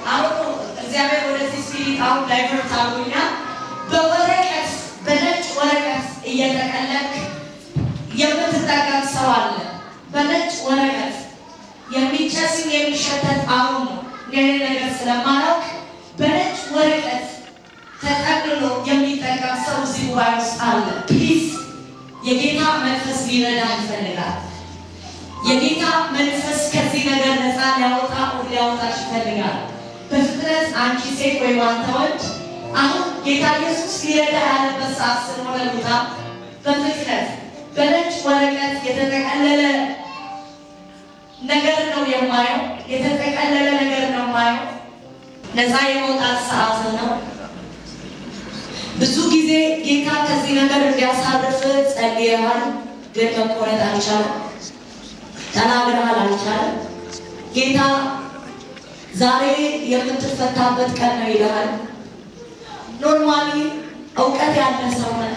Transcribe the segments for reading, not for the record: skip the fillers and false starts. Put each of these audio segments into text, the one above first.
አሁን እግዚአብሔር ወደዚህ ሲጣው ዳይቨርት አድርጎኛ በወረቀት በነጭ ወረቀት እየተቀለክ የምትጠቀም ሰው አለ። በነጭ ወረቀት የሚጨስ የሚሸተት አሁን ነገር ስለማላውቅ በነጭ ወረቀት ተጠቅልሎ የሚጠቀም ሰው እዚህ ጉባኤ ውስጥ አለ። ፕሊዝ የጌታ መንፈስ ሊረዳ ይፈልጋል። የጌታ መንፈስ ከዚህ ነገር ነፃ ሊያወጣሽ ይፈልጋል። በፍጥነት አንቺ ሴት ወይ አንተ ወንድ አሁን ጌታ ኢየሱስ ሊረዳ ያለበት ሰዓት ስለሆነ ውጣ። በፍጥነት በነጭ ወረቀት የተጠቀለለ ነገር ነው የማየው። የተጠቀለለ ነገር ነው የማየው። ነፃ የመውጣት ሰዓት ነው። ብዙ ጊዜ ጌታ ከዚህ ነገር እንዲያሳርፍ ጸልየሃል፣ ግን መቆረጥ አልቻለም። ተናግረሃል፣ አልቻለም። ጌታ ዛሬ የምትፈታበት ቀን ነው ይላል። ኖርማሊ እውቀት ያለ ሰው ነው፣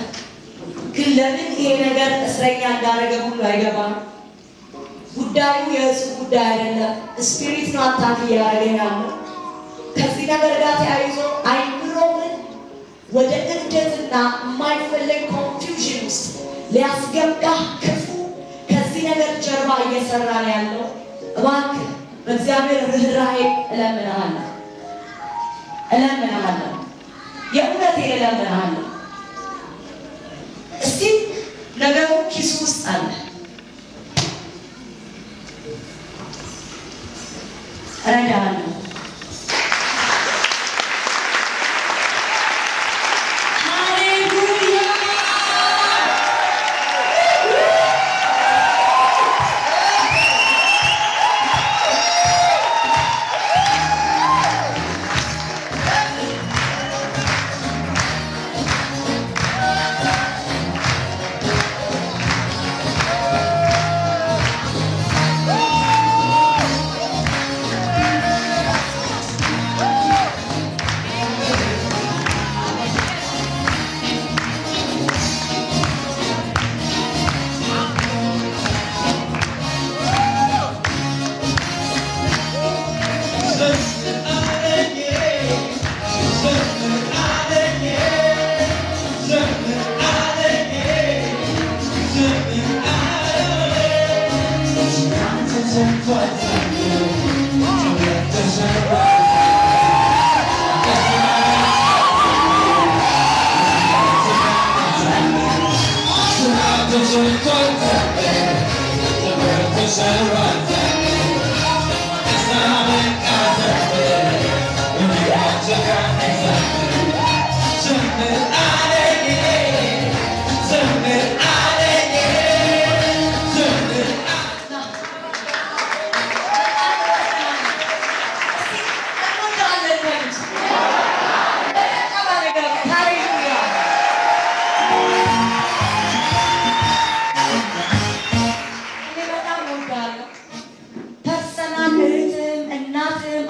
ግን ለምን ይሄ ነገር እስረኛ እንዳደረገ ሁሉ አይገባም። ጉዳዩ የህዝብ ጉዳይ አይደለም። ስፒሪት ነው አታክ እያደረገ ያለው። ከዚህ ነገር ጋር ተያይዞ አይምሮውን ወደ እብደትና የማይፈለግ ኮንፊውዥን ውስጥ ሊያስገባ ክፉ ከዚህ ነገር ጀርባ እየሰራ ነው ያለው። እባክህ በእግዚአብሔር ርህራሄ እለምንሃለሁ፣ የእውነቴን እለምንሃለሁ። እስቲ ነገሩ ኪሱ ውስጥ አለ፣ እረዳሃለሁ።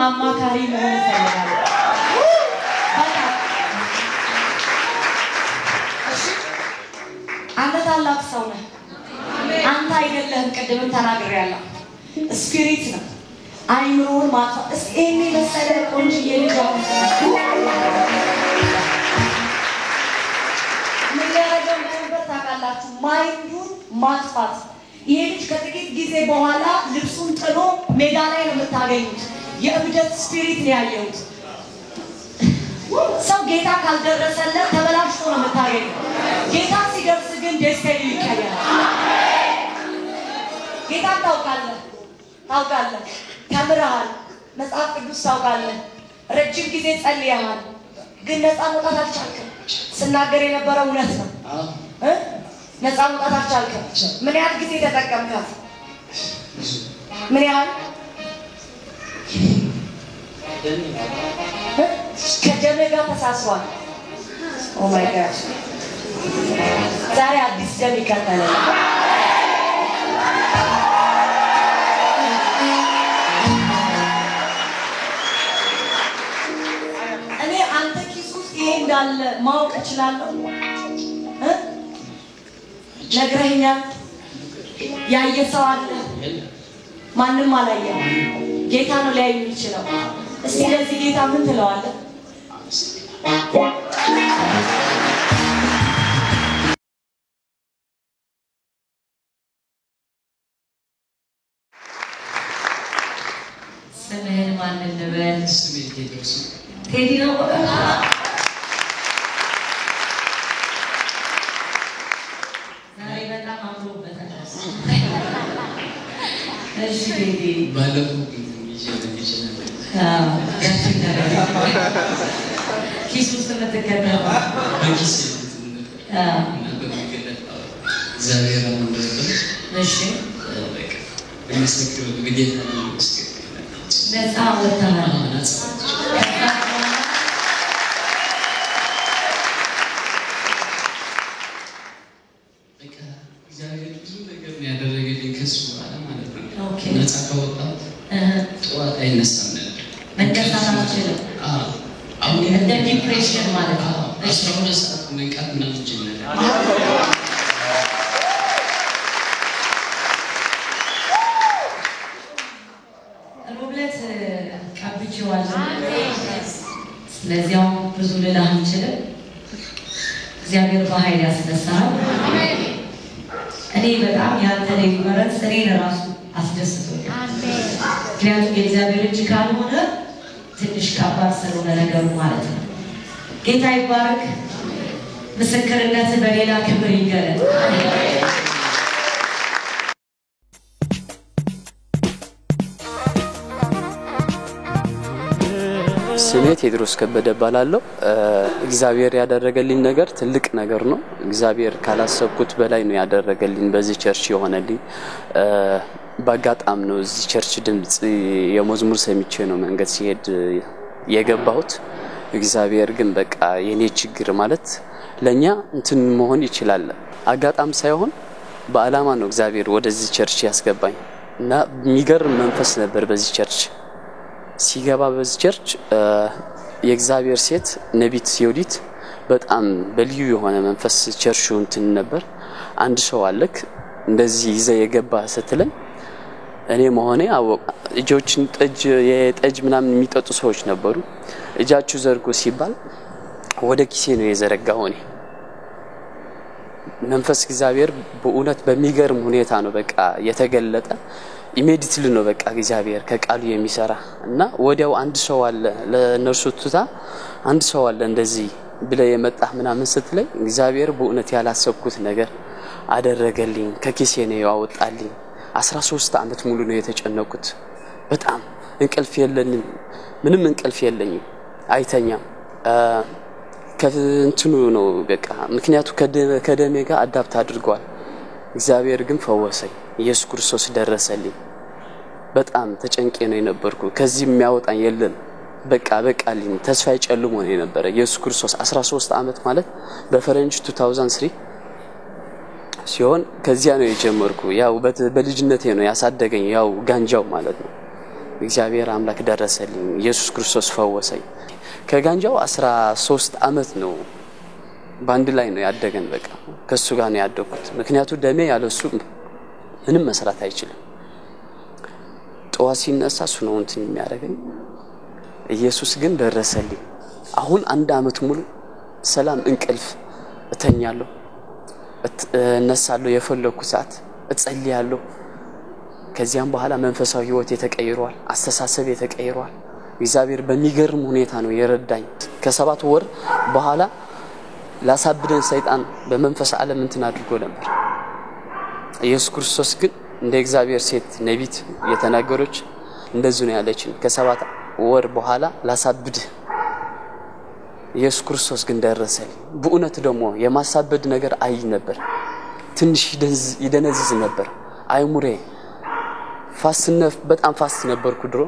አማካሪ መሆን ፈልጋለሁ። እሺ አንተ ታላቅ ሰው ነህ። አንተ አይደለህም፣ ቅድም ተናግሬያለሁ። ስፒሪት ነው አይምሮውን ማጥፋት። እስኪ እኔ መሰለ ቆንጆዬ ልጅ ምን ያደረገው ነበር ታውቃላችሁ? ማይንዱን ማጥፋት። ይሄ ልጅ ከጥቂት ጊዜ በኋላ ልብሱን ጥሎ ሜዳ ላይ ነው የምታገኙት። የእብደት ስፒሪት ነው ያየሁት። ሰው ጌታ ካልደረሰለት ተበላሽቶ ነው የምታገኘው። ጌታ ሲደርስ ግን ደስታዬ ይቀየራል። ጌታ ታውቃለህ፣ ተምረሃል፣ መጽሐፍ ቅዱስ ታውቃለህ፣ ረጅም ጊዜ ጸልየሃል፣ ግን ነፃ መውጣት አልቻልክም። ስናገር የነበረው እውነት ነው። ነፃ መውጣት አልቻልክም። ምን ያህል ጊዜ ተጠቀምካት? ምን ያህል ከደም ጋር ተሳስሯል። ኦ ማይ ጋድ ዛሬ አዲስ ደም ይከተላል። እኔ አንተ ኪስ ውስጥ ይሄ እንዳለ ማወቅ እችላለሁ። ነግረኸኛል። ያየ ሰው አለ? ማንም አላየም። ጌታ ነው ሊያዩ የሚችለው። እስቲ ለዚህ ጌታ ምን ትለዋለህ? ስምህን ማን እንበል? ስሜ ቴድሮስ ቴዲ ነው። ዛሬ በጣም አምሮበታል። እሺ ቴዲ ባለፈው ኪስ ውስጥ የምትከተለው በኪስ እግዚአብሔር አምላክ እሺ በመስከረም በጌታ ነፃ ወጥተሃል። እግዚአብሔር ብዙ ነገር ያደረገልኝ ከሱ በኋላ ማለት ነው። ኦኬ ነፃ ከወጣሁት ጠዋት አይነሳም ነበር። መነሳት አልችልም። አሁን እንደ ዲፕሬሽን ማለት ነው። 12 ሰዓት መንቃት ምናምን ጀመረ። ሮብለት ቀብቼዋለሁ። ስለዚያው ብዙ ልልህ አንችልም። እግዚአብሔር በኃይል ያስነሳል። እኔ በጣም ያንተ ዴሊቨረንስ እኔን ራሱ አስደስቶኛል። ምክንያቱም የእግዚአብሔር እጅ ካልሆነ ትንሽ ከባድ ስለሆነ ነገሩ ማለት ነው። ጌታ ይባረክ። ምስክርነት በሌላ ክብር ይገለጥ። ስሜ ቴድሮስ ከበደ ባላለው እግዚአብሔር ያደረገልኝ ነገር ትልቅ ነገር ነው። እግዚአብሔር ካላሰብኩት በላይ ነው ያደረገልኝ። በዚህ ቸርች የሆነልኝ በአጋጣሚ ነው። እዚህ ቸርች ድምጽ የመዝሙር ሰምቼ ነው መንገድ ሲሄድ የገባሁት። እግዚአብሔር ግን በቃ የኔ ችግር ማለት ለኛ እንትን መሆን ይችላል አጋጣሚ ሳይሆን በአላማ ነው እግዚአብሔር ወደዚህ ቸርች ያስገባኝ እና የሚገርም መንፈስ ነበር በዚህ ቸርች ሲገባ። በዚህ ቸርች የእግዚአብሔር ሴት ነቢት ሲዮዲት በጣም በልዩ የሆነ መንፈስ ቸርቹን እንትን ነበር። አንድ ሰው አለክ እንደዚህ ይዘ የገባ ስትለኝ እኔ መሆኔ እጆችን የጠጅ ምናምን የሚጠጡ ሰዎች ነበሩ። እጃችሁ ዘርጎ ሲባል ወደ ኪሴ ነው የዘረጋው። እኔ መንፈስ እግዚአብሔር በእውነት በሚገርም ሁኔታ ነው በቃ የተገለጠ። ኢሚዲየትሊ ነው በቃ እግዚአብሔር ከቃሉ የሚሰራ እና ወዲያው አንድ ሰው አለ ለነርሱ ትታ አንድ ሰው አለ እንደዚህ ብለ የመጣ ምናምን ስትለኝ እግዚአብሔር በእውነት ያላሰብኩት ነገር አደረገልኝ። ከኪሴ ነው ያወጣልኝ። 13 አመት ሙሉ ነው የተጨነቁት። በጣም እንቅልፍ የለኝም፣ ምንም እንቅልፍ የለኝም፣ አይተኛም። ከእንትኑ ነው በቃ ምክንያቱ ከደሜ ጋር አዳፕት አድርጓል። እግዚአብሔር ግን ፈወሰኝ። ኢየሱስ ክርስቶስ ደረሰልኝ። በጣም ተጨንቄ ነው የነበርኩ። ከዚህ የሚያወጣኝ የለም። በቃልኝ ተስፋ ይጨልሞ ነው የነበረ። ኢየሱስ ክርስቶስ 13 አመት ማለት በፈረንጅ 2003 ሲሆን ከዚያ ነው የጀመርኩ። ያው በልጅነቴ ነው ያሳደገኝ ያው ጋንጃው ማለት ነው። እግዚአብሔር አምላክ ደረሰልኝ። ኢየሱስ ክርስቶስ ፈወሰኝ። ከጋንጃው 13 አመት ነው ባንድ ላይ ነው ያደገን። በቃ ከሱ ጋር ነው ያደኩት። ምክንያቱ ደሜ ያለሱ ምንም መስራት አይችልም። ጠዋት ሲነሳ እሱ ነው እንትን የሚያደርገኝ። ኢየሱስ ግን ደረሰልኝ። አሁን 1 አመት ሙሉ ሰላም እንቅልፍ እተኛለሁ፣ እነሳለሁ፣ የፈለኩ ሰዓት እጸልያለሁ። ከዚያም በኋላ መንፈሳዊ ህይወት ተቀይሯል፣ አስተሳሰብ ተቀይሯል። እግዚአብሔር በሚገርም ሁኔታ ነው የረዳኝ። ከ7 ወር በኋላ ላሳብደን ሰይጣን በመንፈስ ዓለም እንትን አድርጎ ነበር። ኢየሱስ ክርስቶስ ግን እንደ እግዚአብሔር ሴት ነቢት የተናገረች እንደዚህ ነው ያለችን። ከ7 ወር በኋላ ላሳብድ ኢየሱስ ክርስቶስ ግን ደረሰልኝ። በእውነት ደግሞ የማሳበድ ነገር አይ ነበር። ትንሽ ይደነዝዝ ነበር አይሙሬ ፋስነፍ በጣም ፋስት ነበርኩ ድሮ።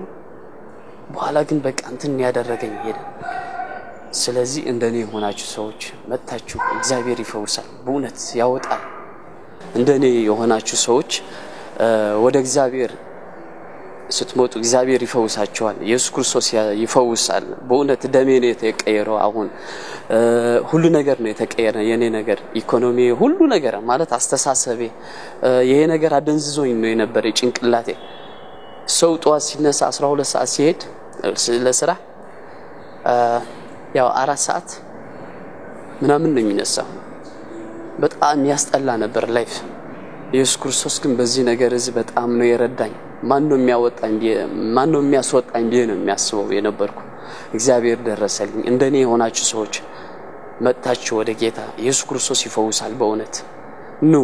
በኋላ ግን በቃ እንትን ያደረገኝ ሄደ። ስለዚህ እንደኔ የሆናችሁ ሰዎች መጣችሁ እግዚአብሔር ይፈውሳል፣ በእውነት ያወጣል። እንደኔ የሆናችሁ ሰዎች ወደ እግዚአብሔር ስትመጡ እግዚአብሔር ይፈውሳችኋል። ኢየሱስ ክርስቶስ ይፈውሳል። በእውነት ደሜ ነው የተቀየረው። አሁን ሁሉ ነገር ነው የተቀየረ። የኔ ነገር ኢኮኖሚ ሁሉ ነገር ማለት አስተሳሰቤ ይሄ ነገር አደንዝዞኝ ነው የነበረ ጭንቅላቴ። ሰው ጧት ሲነሳ 12 ሰዓት ሲሄድ ለስራ ያው 4 ሰዓት ምናምን ነው የሚነሳው በጣም ያስጠላ ነበር ላይፍ ኢየሱስ ክርስቶስ ግን በዚህ ነገር እዚህ በጣም ነው የረዳኝ ማን ነው የሚያስወጣኝ ቢሆን ነው የሚያስበው የነበርኩ እግዚአብሔር ደረሰልኝ እንደኔ የሆናችሁ ሰዎች መጣችሁ ወደ ጌታ ኢየሱስ ክርስቶስ ይፈውሳል በእውነት ኑ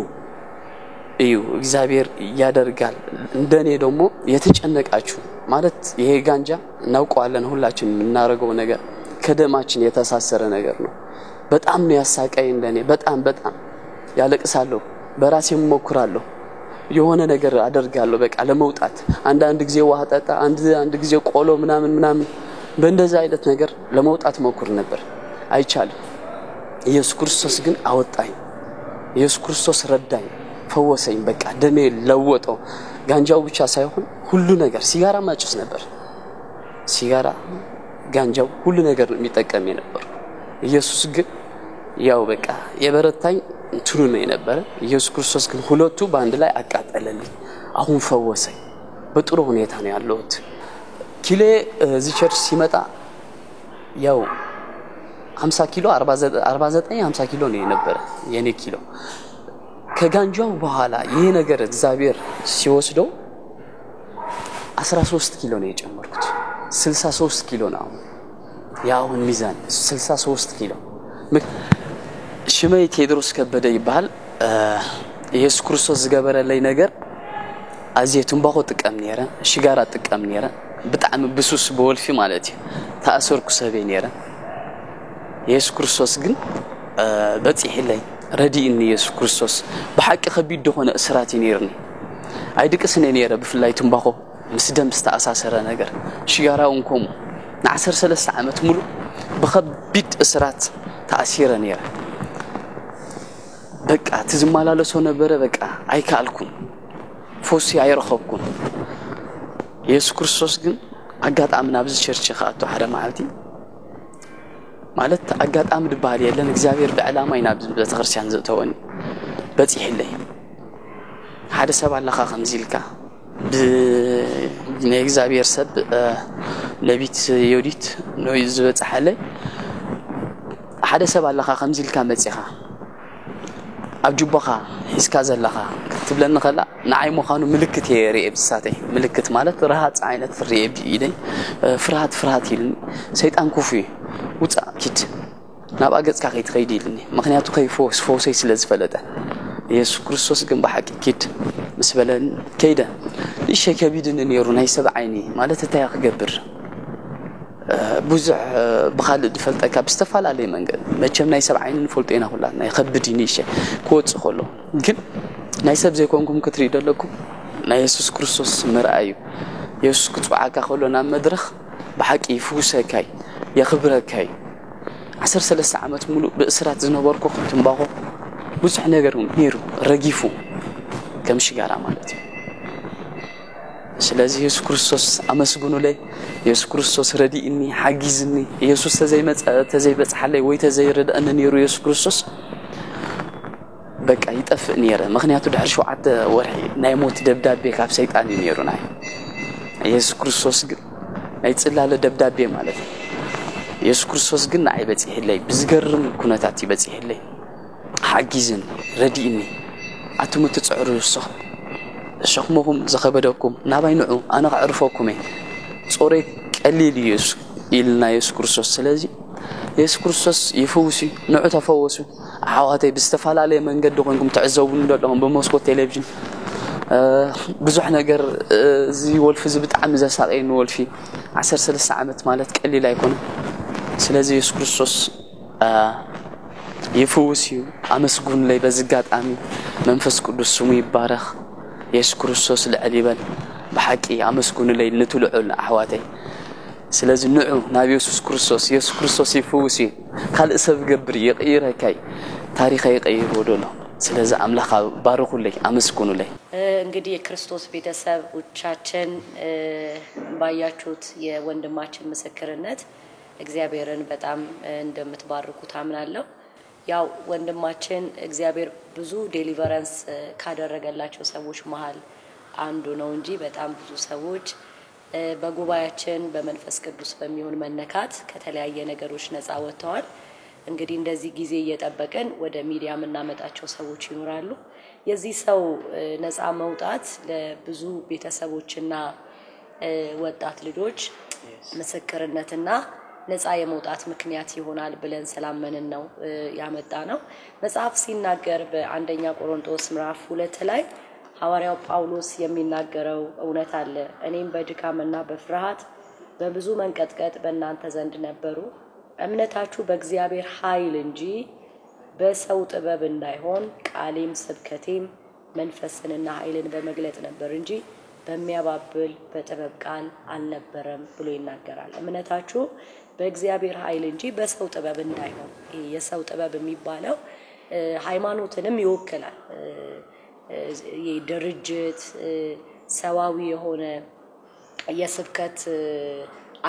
እዩ እግዚአብሔር ያደርጋል እንደኔ ደግሞ የተጨነቃችሁ ማለት ይሄ ጋንጃ እናውቀዋለን ሁላችን እናረጋው ነገር ከደማችን የተሳሰረ ነገር ነው በጣም ነው ያሳቀኝ እንደኔ በጣም ያለቅሳለሁ በራሴም ሞክራለሁ የሆነ ነገር አደርጋለሁ በቃ ለመውጣት አንድ ጊዜ ውሃ ጠጣ አንድ ጊዜ ቆሎ ምናምን በእንደዛ አይነት ነገር ለመውጣት ሞክር ነበር አይቻልም ኢየሱስ ክርስቶስ ግን አወጣኝ ኢየሱስ ክርስቶስ ረዳኝ ፈወሰኝ በቃ ደሜ ለወጠው ጋንጃው ብቻ ሳይሆን ሁሉ ነገር ሲጋራ ማጭስ ነበር ሲጋራ ጋንጃው ሁሉ ነገር የሚጠቀም ነበር ኢየሱስ ግን ያው በቃ የበረታኝ እንትኑ ነው ነበር ኢየሱስ ክርስቶስ ግን ሁለቱ በአንድ ላይ አቃጠለልኝ አሁን ፈወሰኝ በጥሩ ሁኔታ ነው ያለሁት ኪሎ እዚህ ቸርች ሲመጣ ያው 50 ኪሎ 49 50 ኪሎ ነው ነበር የኔ ኪሎ ከጋንጃው በኋላ ይሄ ነገር እግዚአብሔር ሲወስደው 13 ኪሎ ነው የጨመርኩት 63 ኪሎ ነው ያው ሚዛን 63 ኪሎ ሽመይ ቴድሮስ ከበደ ይባል ኢየሱስ ክርስቶስ ዝገበረለይ ነገር አዚየቱን ባቆ ጥቅም ነረ ሽጋራ ጥቅም ነረ በጣም ብሱስ በወልፊ ማለት ታሰርኩ ሰበ ነረ ኢየሱስ ክርስቶስ ግን በጽሕለይ ረዲእኒ ኢየሱስ ክርስቶስ በሐቂ ከቢድ ሆነ እስራት ይነርኒ አይድቅስነ ነረ በፍላይ ትንባቆ ምስደም ተአሳሰረ ነገር ሽጋራውን ኮሙ ና13 ዓመት ሙሉ በከቢድ እስራት ተአሲረ ነረ በቃ ትዝማላለሶ ነበረ በቃ አይካልኩም ፎሲ አይረኸብኩም ኢየሱስ ክርስቶስ ግን አጋጣም ናብዝ ቸርች ኻአቶ ሓደ ማዓልቲ ማለት አጋጣም ድባል የለን እግዚአብሔር በዕላማ ይናብዝ በተክርስቲያን ዘተወኒ በጽሕለይ ሓደ ሰብ አለኻ ከምዚልካ በእግዚአብሔር ሰብ ነቢት ዮዲት ነው ዝበጽሐለይ ሓደ ሰብ አለኻ ከምዚልካ መጽኻ አብጁባኻ ሒስካ ዘለኻ ትብለና ከላ ንዓይ መኻኑ ምልክት የሪኤብ ሳተይ ምልክት ማለት ረሃጽ አይነት ሪኤብ ይደይ ፍርሃት ይልኒ ሰይጣን ኩፉ ውጻ ኪት ናብ አገጽካ ከይትኸይድ ይልኒ ምክንያቱ ከይፎሰይ ስለዝፈለጠ ኢየሱስ ክርስቶስ ግን በሐቂ ኪት መስበለን ከይደ እሺ ከቢድን ነይሩ ናይ ሰብ ዓይኒ ማለት እንታይ ክገብር ብዙሕ بخال دفلتك بستفعل عليه منجد ما كم نايسب عينين فلتينا كلها نايخبديني شيء كوت خلو ግን ናይሰብ ዘይኮንኩም ክትሪደለኩም ናይ ኢየሱስ ክርስቶስ መርአዩ ኢየሱስ ክትባዓካ ከሎና መድረኽ በሐቂ ይፍውሰካይ ያኽብረካይ 13 ዓመት ሙሉ በእስራት ዝነበርኩ ትንባቆ ብዙሕ ነገር ነይሩ ረጊፉ ከምሽጋራ ማለት ስለዚህ ኢየሱስ ክርስቶስ አመስግኑ ላይ ኢየሱስ ክርስቶስ ረዲእኒ ሓጊዝኒ ኢየሱስ ተዘይበጽሐለይ ወይ ተዘይረዳእኒ ነይሩ ኢየሱስ ክርስቶስ በቃ ይጠፍእ ነይረ ምክንያቱ ድሕሪ 7 ወርሒ ናይ ሞት ደብዳቤ ካብ ሰይጣን ነይሩ ናይ ኢየሱስ ክርስቶስ ግን ናይ ጽላለ ደብዳቤ ማለት ኢየሱስ ክርስቶስ ግን ናይ በጽሕለይ ብዝገርም ኩነታት ይበጽሕለይ ሓጊዝኒ ረዲእኒ አትሙ ትጽዕሩ ይስኽ شخمهم زخبدكم نابينعو أنا أعرفكم صوري قليل يسوع إلنا يسوع كريستوس سلازي يسوع كريستوس يفوسي نوع تفوسي عواتي بستفعل عليه من قد دخلكم تعزون لهم بموسكو تلفزيون بزح نجر زي ولف زي بتعمل زي ساعين ولفي 13 عامت مالت قليل يكون سلازي يسوع كريستوس يفوسي أمسكون لي بزقات آمين منفس قدوس سمي يبارك ኢየሱስ ክርስቶስ ለዓሊበን በሐቂ አመስግኑ ላይ ንትልዑል አህዋተይ ስለዚህ ንዑ ናብ ኢየሱስ ክርስቶስ ይፍውሲ ካልእሰብ ገብር ይቀይረካይ ታሪክ ይቀይር ወደሎ ስለዚህ አምላካ ባርኩልኝ አመስግኑልኝ እንግዲህ የክርስቶስ ቤተሰቦቻችን ባያችሁት የወንድማችን ምስክርነት እግዚአብሔርን በጣም እንደምትባርኩ ታምናለሁ ያው ወንድማችን እግዚአብሔር ብዙ ዴሊቨረንስ ካደረገላቸው ሰዎች መሃል አንዱ ነው እንጂ በጣም ብዙ ሰዎች በጉባኤያችን በመንፈስ ቅዱስ በሚሆን መነካት ከተለያየ ነገሮች ነፃ ወጥተዋል። እንግዲህ እንደዚህ ጊዜ እየጠበቀን ወደ ሚዲያ እናመጣቸው ሰዎች ይኖራሉ። የዚህ ሰው ነፃ መውጣት ለብዙ ቤተሰቦችና ወጣት ልጆች ምስክርነትና ነፃ የመውጣት ምክንያት ይሆናል ብለን ሰላመንን ነው ያመጣነው። መጽሐፍ ሲናገር በአንደኛ ቆሮንቶስ ምዕራፍ 2 ላይ ሐዋርያው ጳውሎስ የሚናገረው እውነት አለ። እኔም በድካምና በፍርሃት በብዙ መንቀጥቀጥ በእናንተ ዘንድ ነበሩ። እምነታችሁ በእግዚአብሔር ኃይል እንጂ በሰው ጥበብ እንዳይሆን ቃሌም ስብከቴም መንፈስንና ኃይልን በመግለጥ ነበር እንጂ በሚያባብል በጥበብ ቃል አልነበረም ብሎ ይናገራል። እምነታችሁ በእግዚአብሔር ኃይል እንጂ በሰው ጥበብ እንዳይሆን። የሰው ጥበብ የሚባለው ሃይማኖትንም ይወክላል። የድርጅት ሰዋዊ የሆነ የስብከት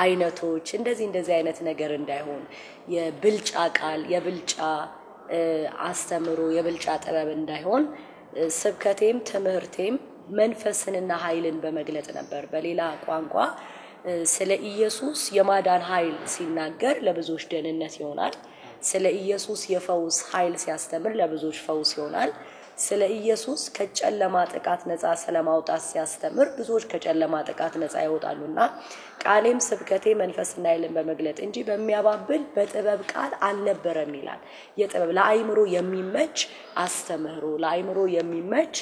አይነቶች እንደዚህ አይነት ነገር እንዳይሆን የብልጫ ቃል የብልጫ አስተምሮ የብልጫ ጥበብ እንዳይሆን ስብከቴም ትምህርቴም መንፈስንና ኃይልን በመግለጥ ነበር። በሌላ ቋንቋ ስለ ኢየሱስ የማዳን ኃይል ሲናገር ለብዙዎች ደህንነት ይሆናል። ስለ ኢየሱስ የፈውስ ኃይል ሲያስተምር ለብዙዎች ፈውስ ይሆናል። ስለ ኢየሱስ ከጨለማ ጥቃት ነፃ ስለማውጣት ሲያስተምር ብዙዎች ከጨለማ ጥቃት ነፃ ይወጣሉና ቃሌም ስብከቴ መንፈስና ኃይልን በመግለጥ እንጂ በሚያባብል በጥበብ ቃል አልነበረም ይላል። የጥበብ ለአይምሮ የሚመች አስተምህሮ ለአይምሮ የሚመች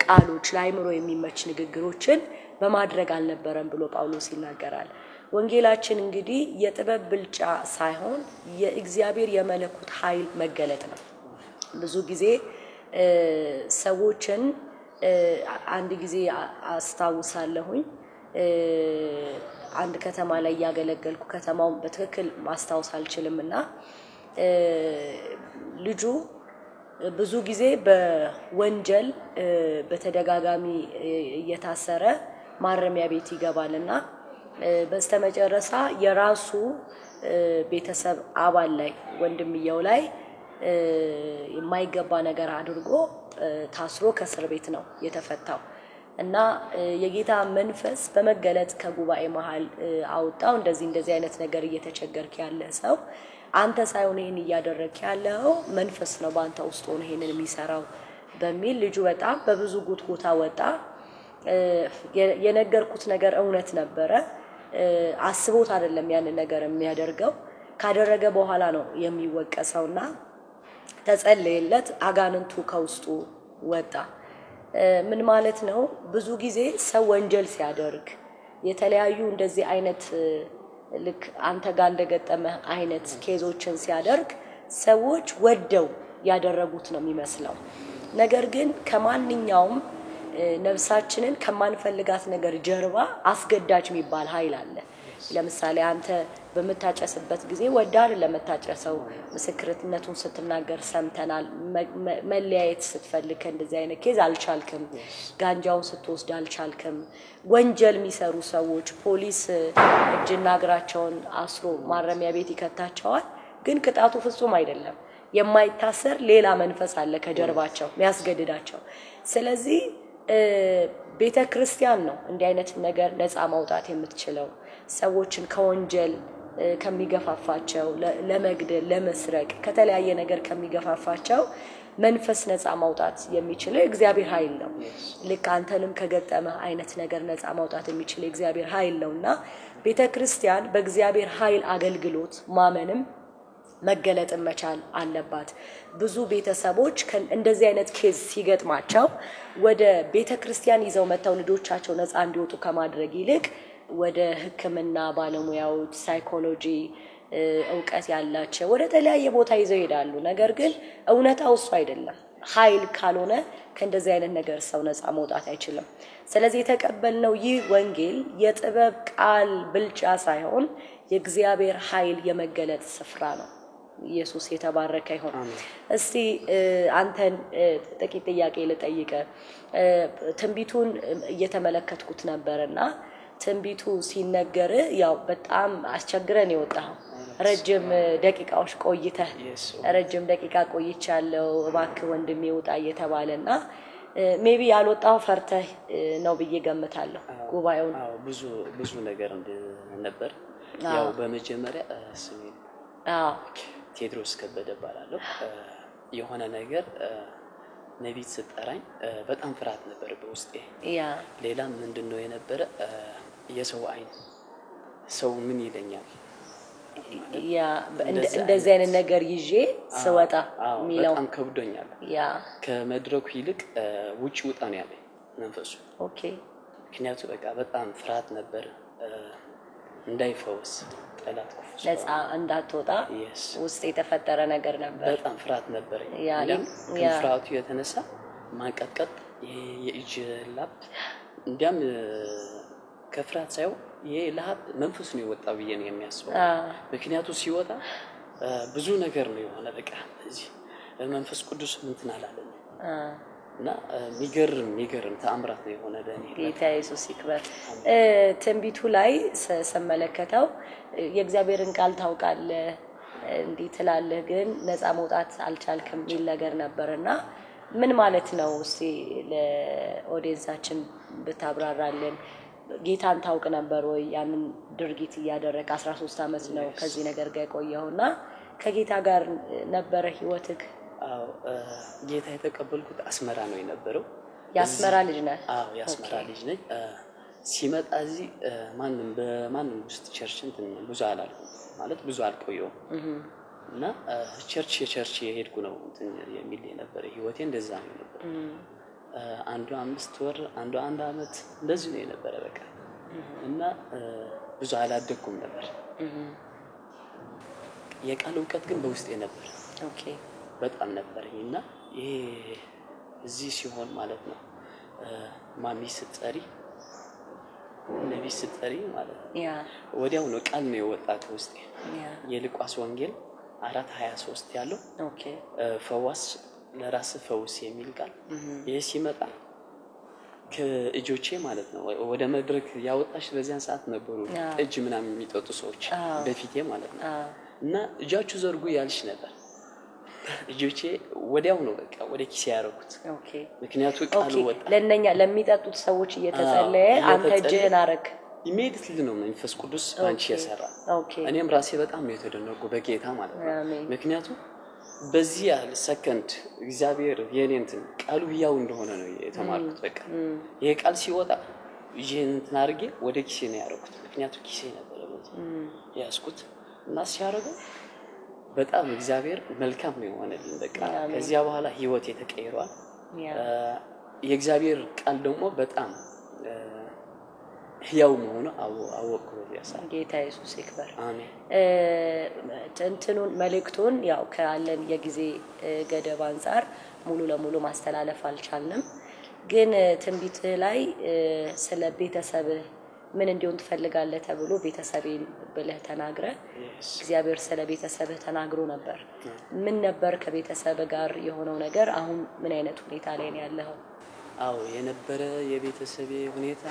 ቃሎች ለአይምሮ የሚመች ንግግሮችን በማድረግ አልነበረም ብሎ ጳውሎስ ይናገራል። ወንጌላችን እንግዲህ የጥበብ ብልጫ ሳይሆን የእግዚአብሔር የመለኮት ኃይል መገለጥ ነው። ብዙ ጊዜ ሰዎችን አንድ ጊዜ አስታውሳለሁኝ አንድ ከተማ ላይ ያገለገልኩ ከተማውን በትክክል ማስታወስ አልችልምና ልጁ ብዙ ጊዜ በወንጀል በተደጋጋሚ እየታሰረ ማረሚያ ቤት ይገባልና በስተመጨረሻ የራሱ ቤተሰብ አባል ላይ ወንድምየው ላይ የማይገባ ነገር አድርጎ ታስሮ ከእስር ቤት ነው የተፈታው እና የጌታ መንፈስ በመገለጥ ከጉባኤ መሃል አውጣው። እንደዚህ አይነት ነገር እየተቸገርክ ያለ ሰው አንተ ሳይሆን ይሄን እያደረክ ያለው መንፈስ ነው ባንተ ውስጥ ሆኖ ይሄንን የሚሰራው በሚል ልጁ በጣም በብዙ ጉትጉታ ወጣ። የነገርኩት ነገር እውነት ነበረ። አስቦት አይደለም ያን ነገር የሚያደርገው ካደረገ በኋላ ነው የሚወቀሰውና ተጸለየለት። አጋንንቱ ከውስጡ ወጣ። ምን ማለት ነው? ብዙ ጊዜ ሰው ወንጀል ሲያደርግ የተለያዩ እንደዚህ አይነት ልክ አንተ ጋር እንደገጠመ አይነት ኬዞችን ሲያደርግ ሰዎች ወደው ያደረጉት ነው የሚመስለው። ነገር ግን ከማንኛውም ነፍሳችንን ከማንፈልጋት ነገር ጀርባ አስገዳጅ የሚባል ኃይል አለ። ለምሳሌ አንተ በመታጨስበት ጊዜ ወዳር ለመታጨሰው ምስክርነቱን ስትናገር ሰምተናል። መለያየት ስትፈልግ እንደዚህ አይነት ኬዝ አልቻልክም። ጋንጃውን ስትወስድ አልቻልክም። ወንጀል የሚሰሩ ሰዎች ፖሊስ እጅና እግራቸውን አስሮ ማረሚያ ቤት ይከታቸዋል፣ ግን ቅጣቱ ፍጹም አይደለም። የማይታሰር ሌላ መንፈስ አለ ከጀርባቸው የሚያስገድዳቸው። ስለዚህ ቤተክርስቲያን ነው እንዲህ አይነት ነገር ነፃ ማውጣት የምትችለው ሰዎችን ከወንጀል ከሚገፋፋቸው ለመግደል ለመስረቅ ከተለያየ ነገር ከሚገፋፋቸው መንፈስ ነፃ ማውጣት የሚችለው እግዚአብሔር ኃይል ነው። ልክ አንተንም ከገጠመ አይነት ነገር ነፃ ማውጣት የሚችለው እግዚአብሔር ኃይል ነውና ቤተክርስቲያን በእግዚአብሔር ኃይል አገልግሎት ማመንም መገለጥ መቻል አለባት። ብዙ ቤተሰቦች እንደዚህ አይነት ኬዝ ሲገጥማቸው ወደ ቤተክርስቲያን ይዘው መተው ልጆቻቸው ነፃ እንዲወጡ ከማድረግ ይልቅ ወደ ሕክምና ባለሙያዎች ሳይኮሎጂ ዕውቀት ያላቸው ወደ ተለያየ ቦታ ይዘው ይሄዳሉ። ነገር ግን እውነታው እሱ አይደለም። ኃይል ካልሆነ ከእንደዚህ አይነት ነገር ሰው ነፃ መውጣት አይችልም። ስለዚህ የተቀበልነው ይህ ወንጌል የጥበብ ቃል ብልጫ ሳይሆን የእግዚአብሔር ኃይል የመገለጥ ስፍራ ነው። ኢየሱስ የተባረከ ይሁን። እስቲ አንተን ጥቂት ጥያቄ ልጠይቅ። ትንቢቱን እየተመለከትኩት ነበርና ትንቢቱ ሲነገር ያው በጣም አስቸግረን ይወጣው ረጅም ደቂቃዎች ቆይተህ ረጅም ደቂቃ ቆይቻለሁ እባክህ ወንድሜ ውጣ እየተባለና ሜቢ ያልወጣው ፈርተህ ነው ብዬ ገምታለሁ። ጉባኤውን? አዎ ብዙ ነገር ነበር። ያው በመጀመሪያ ስሜ ቴድሮስ ከበደ ባላለው የሆነ ነገር ነቢት ስጠራኝ በጣም ፍርሃት ነበር በውስጤ። ሌላ ምንድነው የነበረ የሰው አይን ሰው ምን ይለኛል እንደዚህ አይነት ነገር ይዤ ስወጣ ሚለው በጣም ከብዶኛል። ከመድረኩ ይልቅ ውጪ ውጣ ነው ያለኝ መንፈሱ። ኦኬ ምክንያቱም በቃ በጣም ፍርሃት ነበር እንዳይፈውስ ጠላት ነፃ እንዳትወጣ ውስጥ የተፈጠረ ነገር ነበር። በጣም ፍርሃት ነበር። ፍርሃቱ የተነሳ ማንቀጥቀጥ የእጅ ላብ እንዲያም ከፍርሃት ሳይሆን የላብ መንፈስ ነው የወጣው ብዬ ነው የሚያስበው። ምክንያቱ ሲወጣ ብዙ ነገር ነው የሆነ በቃ እዚህ መንፈስ ቅዱስ እንትን አላለም እና ሚገርም ተአምራት ነው የሆነ ለኔ። ጌታ ኢየሱስ ይክበር። ትንቢቱ ላይ ስመለከተው የእግዚአብሔርን ቃል ታውቃለህ እንዲህ ትላለህ ግን ነፃ መውጣት አልቻልክም የሚል ነገር ነበርና ምን ማለት ነው? እስቲ ለኦዲየንሳችን ብታብራራልን። ጌታን ታውቅ ነበር ወይ? ያንን ድርጊት ያደረክ 13 አመት ነው ከዚህ ነገር ጋር ቆየውና ከጌታ ጋር ነበረ ህይወትክ? አዎ ጌታ የተቀበልኩት አስመራ ነው የነበረው። ያስመራ ልጅ ነህ? አዎ ያስመራ ልጅ ነኝ። ሲመጣ እዚህ በማንም ውስጥ ቸርች እንትን ብዙ አላልኩም ማለት ብዙ አልቆየሁም እና ቸርች የሄድኩ ነው እንትን የሚል የነበረ ህይወቴ እንደዛ ነው ነበር። አንዱ 5 ወር አንዱ 1 አመት እንደዚህ ነው የነበረ በቃ እና ብዙ አላደኩም ነበር። የቃል ዕውቀት ግን በውስጤ ነበር። ኦኬ በጣም ነበርኝና ይሄ እዚህ ሲሆን ማለት ነው ማሚ ስትጠሪ ነብይ ስትጠሪ ማለት ነው ወዲያው ነው ቃል ነው የወጣው ውስጤ። የሉቃስ ወንጌል 4:23 ያለው ኦኬ ፈዋስ ለራስ ፈውስ የሚል ቃል ይሄ ሲመጣ ከእጆቼ ማለት ነው ወደ መድረክ ያወጣሽ በዚያን ሰዓት ነበሩ እጅ ምናምን የሚጠጡ ሰዎች በፊቴ ማለት ነው እና እጃችሁ ዘርጉ ያልሽ ነበር። እጆቼ ወዲያው ነው በቃ ወደ ኪስ ያረኩት። ኦኬ ምክንያቱም ቃሉ ወጣ። ለነኛ ለሚጠጡት ሰዎች እየተጸለየ አንተ እጅህን አረክ። ኢሚዲየትሊ ነው መንፈስ ቅዱስ ባንቺ ያሰራ። እኔም ራሴ በጣም ነው የተደነቁ በጌታ ማለት ነው። ምክንያቱም በዚህ ያህል ሰከንድ እግዚአብሔር የኔንትን ቃሉ ያው እንደሆነ ነው የተማርኩት። በቃ ይሄ ቃል ሲወጣ ይሄን እንትን አድርጌ ወደ ኪሴ ነው ያረኩት። ምክንያቱም ኪሴ ነበር ያስኩት እና ሲያረገው በጣም እግዚአብሔር መልካም ነው የሆነልኝ። በቃ ከዚያ በኋላ ህይወቴ ተቀይሯል። የእግዚአብሔር ቃል ደግሞ በጣም ያው መሆኑ አወቅኩ። ያሳል ጌታ ኢየሱስ ይክበር። አሜን። እንትኑን መልእክቱን ያው ካለን የጊዜ ገደብ አንፃር ሙሉ ለሙሉ ማስተላለፍ አልቻልንም። ግን ትንቢት ላይ ስለ ቤተሰብ ምን እንዲሆን ትፈልጋለህ ተብሎ ቤተሰቤን ብለህ ተናግረ እግዚአብሔር ስለ ቤተሰብህ ተናግሮ ነበር። ምን ነበር ከቤተሰብ ጋር የሆነው ነገር? አሁን ምን አይነት ሁኔታ ላይ ነው ያለው? አዎ የነበረ የቤተሰቤ ሁኔታ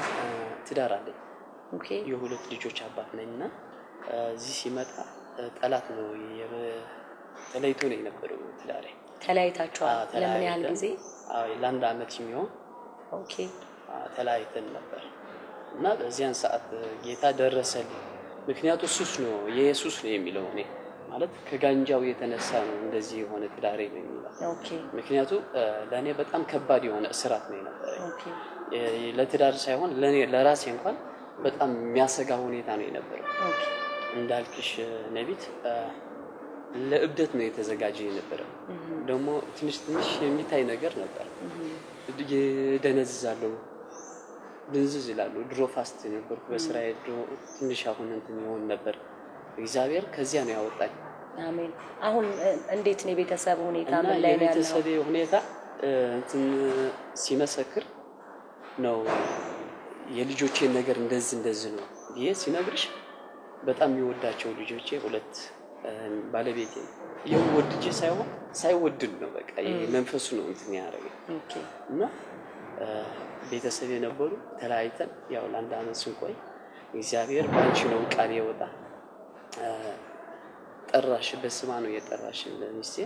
ትዳር አለኝ። ኦኬ የሁለት ልጆች አባት ነኝና እዚህ ሲመጣ ጠላት ነው ተለይቶ ነው የነበረው ትዳሬ። ተለያይታችኋል? ለምን ያህል ጊዜ? አዎ ለ1 አመት የሚሆን ኦኬ ተለያይተን ነበር እና በዚያን ሰዓት ጌታ ደረሰልኝ። ምክንያቱም ሱስ ነው ኢየሱስ ነው የሚለው እኔ ማለት ከጋንጃው የተነሳ ነው እንደዚህ የሆነ ትዳሬ ነው የሚለው። ኦኬ ምክንያቱም ለኔ በጣም ከባድ የሆነ እስራት ነው የነበረው። ኦኬ ለትዳር ሳይሆን ለኔ ለራሴ እንኳን በጣም የሚያሰጋ ሁኔታ ነው የነበረው። ኦኬ እንዳልክሽ ነቢት ለእብደት ነው የተዘጋጀ የነበረው። ደግሞ ትንሽ የሚታይ ነገር ነበር። ደነዝዛለሁ ድንዝዝ ይላሉ። ድሮ ፋስት ነበርኩ በስራዬ ድሮ ትንሽ አሁን እንትን ይሆን ነበር። እግዚአብሔር ከዚያ ነው ያወጣኝ። አሜን። አሁን እንዴት ነው የቤተሰብ ሁኔታ? ምን ላይ ነው ያለው? የቤተሰብ ሁኔታ እንትን ሲመሰክር ነው የልጆቼ ነገር እንደዚህ ነው ይሄ ሲነግርሽ በጣም የሚወዳቸው ልጆቼ ሁለት ባለቤቴ የወድጄ ሳይወድድ ነው በቃ ይሄ መንፈሱ ነው እንትን ያደረገ። ኦኬ እና ቤተሰብ የነበሩ ተለያይተን ያው ለ1 አመት ስንቆይ እግዚአብሔር ባንቺ ነው ቃል የወጣ ጠራሽ በስማ ነው የጠራሽ ለሚስቴ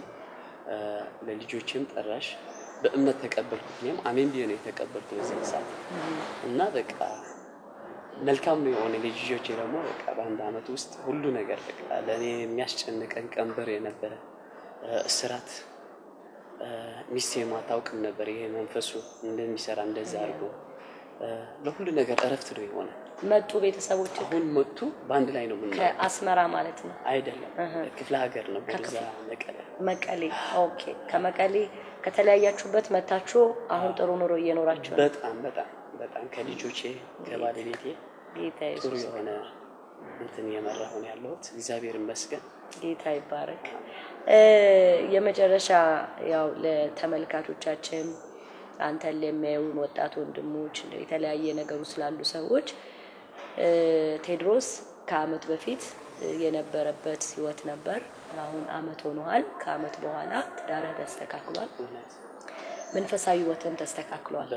ለልጆቼም ጠራሽ በእምነት ተቀበልኩት። እኔም አሜን ብዬ ነው የተቀበልኩት በዚህ ሰዓት እና በቃ መልካም ነው የሆነ ልጆቼ ደግሞ በቃ በአንድ አመት ውስጥ ሁሉ ነገር በቃ ለኔ የሚያስጨንቀን ቀንበር የነበረ እስራት ሚስቴ ማታውቅም ነበር ይሄ መንፈሱ እንደሚሰራ እንደዛ አርጎ ለሁሉ ነገር እረፍት ነው የሆነ መጡ ቤተሰቦች አሁን መጡ በአንድ ላይ ነው ምን ከአስመራ ማለት ነው አይደለም ክፍለ ሀገር ነው በዛ መቀሌ ኦኬ ከመቀሌ ከተለያያችሁበት መታችሁ አሁን ጥሩ ኑሮ እየኖራችሁ ነው በጣም ከልጆቼ ከባለቤቴ ጥሩ የሆነ እንትን የመራሁ ነው ያለሁት እግዚአብሔር ይመስገን ጌታ ይባረክ የመጨረሻ ያው ለተመልካቾቻችን አንተን ለሚያዩ ወጣት ወንድሞች የተለያየ ነገር ስላሉ ሰዎች ቴድሮስ ከአመት በፊት የነበረበት ህይወት ነበር አሁን አመት ሆኗል ከአመት በኋላ ትዳር ተስተካክሏል መንፈሳዊ ህይወትን ተስተካክሏል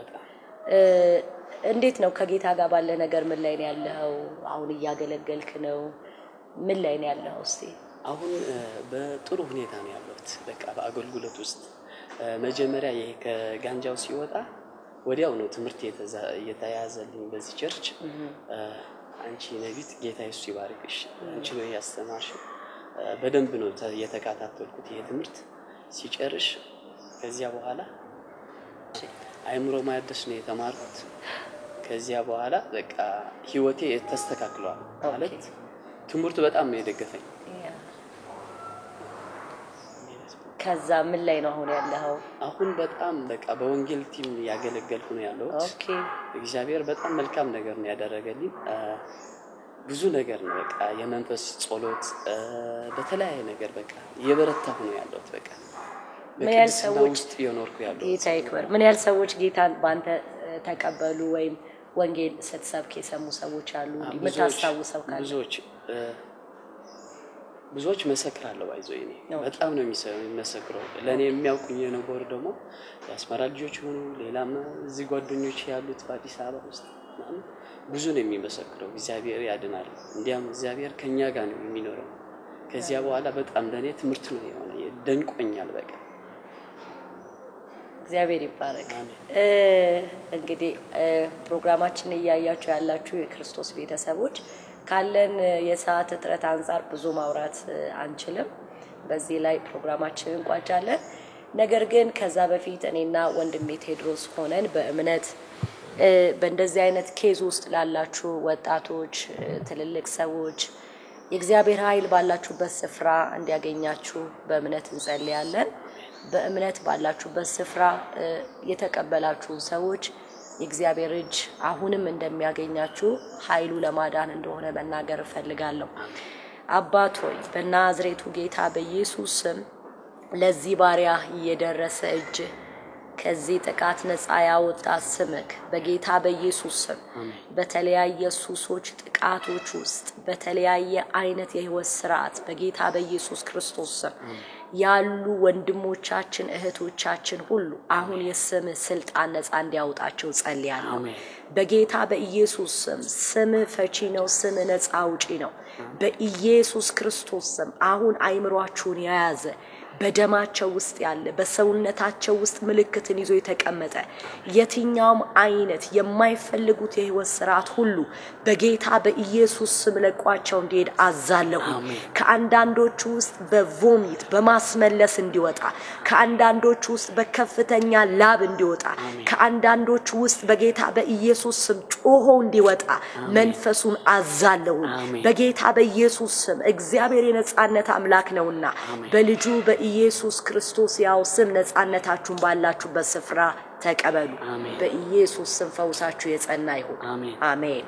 እንዴት ነው ከጌታ ጋር ባለ ነገር ምን ላይ ነው ያለው አሁን ያገለገልክ ነው ምን ላይ ነው ያለው እስቲ አሁን በጥሩ ሁኔታ ነው ያለሁት በቃ በአገልግሎት ውስጥ መጀመሪያ ይሄ ከጋንጃው ሲወጣ ወዲያው ነው ትምርት የተያዘልኝ በዚህ ቸርች አንቺ ነቢት ጌታ ኢየሱስ ይባርክሽ አንቺ ነው ያስተማርሽ በደንብ ነው የተካታተልኩት ይሄ ትምርት ሲጨርሽ ከዚያ በኋላ አይምሮ ማያደስ ነው የተማርኩት ከዚያ በኋላ በቃ ህይወቴ ተስተካክሏል ማለት ትምርቱ በጣም ነው የደገፈኝ ከዛ ምን ላይ ነው አሁን ያለው አሁን በጣም በቃ በወንጌል ቲም ያገለገልኩ ነው ያለው ኦኬ እግዚአብሔር በጣም መልካም ነገር ነው ያደረገልኝ ብዙ ነገር ነው በቃ የመንፈስ ጸሎት በተለያየ ነገር በቃ የበረታሁ ነው ያለው በቃ ምን ያህል ሰዎች የኖርኩ ያለው ጌታ ይክበር ምን ያህል ሰዎች ጌታን ባንተ ተቀበሉ ወይም ወንጌል ስትሰብክ የሰሙ ሰዎች አሉ እንዲምታስታውሰው ካለ ብዙዎች መሰክራለሁ አይዞይኔ በጣም ነው የሚመሰክረው ለኔ የሚያውቁኝ የነበሩ ደግሞ ያስመራ ልጆች ሆኑ ሌላም እዚህ ጓደኞች ያሉት በአዲስ አበባ ውስጥ ብዙ ነው የሚመሰክረው እግዚአብሔር ያድናል እንዲያም እግዚአብሔር ከኛ ጋር ነው የሚኖረው ከዚያ በኋላ በጣም ለኔ ትምርት ነው የሆነ ደንቆኛል በቃ እግዚአብሔር ይባረክ እንግዲህ ፕሮግራማችን እያያችሁ ያላችሁ የክርስቶስ ቤተሰቦች ካለን የሰዓት እጥረት አንፃር ብዙ ማውራት አንችልም በዚህ ላይ ፕሮግራማችንን እንቋጫለን ነገር ግን ከዛ በፊት እኔና ወንድሜ ቴድሮስ ሆነን በእምነት በእንደዚህ አይነት ኬዝ ውስጥ ላላችሁ ወጣቶች ትልልቅ ሰዎች የእግዚአብሔር ኃይል ባላችሁበት ስፍራ እንዲያገኛችሁ በእምነት እንጸልያለን በእምነት ባላችሁበት ስፍራ የተቀበላችሁ ሰዎች የእግዚአብሔር እጅ አሁንም እንደሚያገኛችሁ ኃይሉ ለማዳን እንደሆነ መናገር ፈልጋለሁ አባት ሆይ በናዝሬቱ ጌታ በኢየሱስ ስም ለዚህ ባሪያ እየደረሰ እጅ ከዚህ ጥቃት ነፃ ያወጣ ስምክ በጌታ በኢየሱስ ስም በተለያየ ሱሶች ጥቃቶች ውስጥ በተለያየ አይነት የህይወት ስርዓት በጌታ በኢየሱስ ክርስቶስ ስም ያሉ ወንድሞቻችን እህቶቻችን ሁሉ አሁን የስም ስልጣን ነፃ እንዲያወጣቸው ጸልያለሁ በጌታ በኢየሱስ ስም ፈቺ ነው ስም ነፃ አውጪ ነው በኢየሱስ ክርስቶስ ስም አሁን አይምሮአችሁን ያያዘ በደማቸው ውስጥ ያለ በሰውነታቸው ውስጥ ምልክትን ይዞ የተቀመጠ የትኛውም አይነት የማይፈልጉት የህይወት ስርዓት ሁሉ በጌታ በኢየሱስ ስም ለቋቸው እንዲሄድ አዛለሁ ከአንዳንዶቹ ውስጥ በቮሚት በማስመለስ እንዲወጣ ከአንዳንዶቹ ውስጥ በከፍተኛ ላብ እንዲወጣ ከአንዳንዶቹ ውስጥ በጌታ በኢየሱስ ስም ጮሆ እንዲወጣ መንፈሱን አዛለሁ በጌታ በኢየሱስ ስም እግዚአብሔር የነጻነት አምላክ ነውና በልጁ በኢየሱስ ክርስቶስ ያው ስም ነጻነታችሁን ባላችሁበት ስፍራ ተቀበሉ በኢየሱስ ስም ፈውሳችሁ የጸና ይሁን አሜን